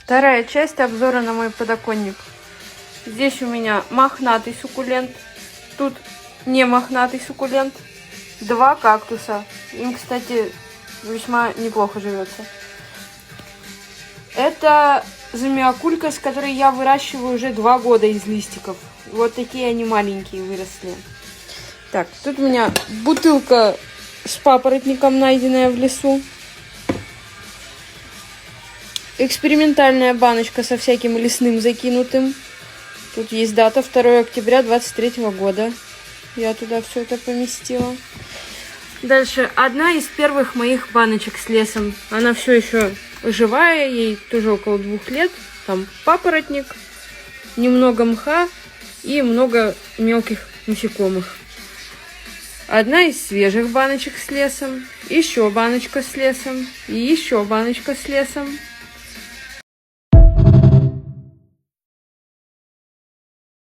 Вторая часть обзора на мой подоконник. Здесь у меня мохнатый суккулент. Тут не мохнатый суккулент. Два кактуса. Им, кстати, весьма неплохо живется. Это замиокулька, с которой я выращиваю уже 2 года из листиков. Вот такие они маленькие выросли. Так, тут у меня бутылка с папоротником, найденная в лесу. Экспериментальная баночка со всяким лесным закинутым. Тут есть дата 2 октября 2023 года. Я туда все это поместила. Дальше одна из первых моих баночек с лесом. Она все еще живая, ей тоже около 2 лет. Там папоротник, немного мха и много мелких насекомых. Одна из свежих баночек с лесом. Еще баночка с лесом. И еще баночка с лесом.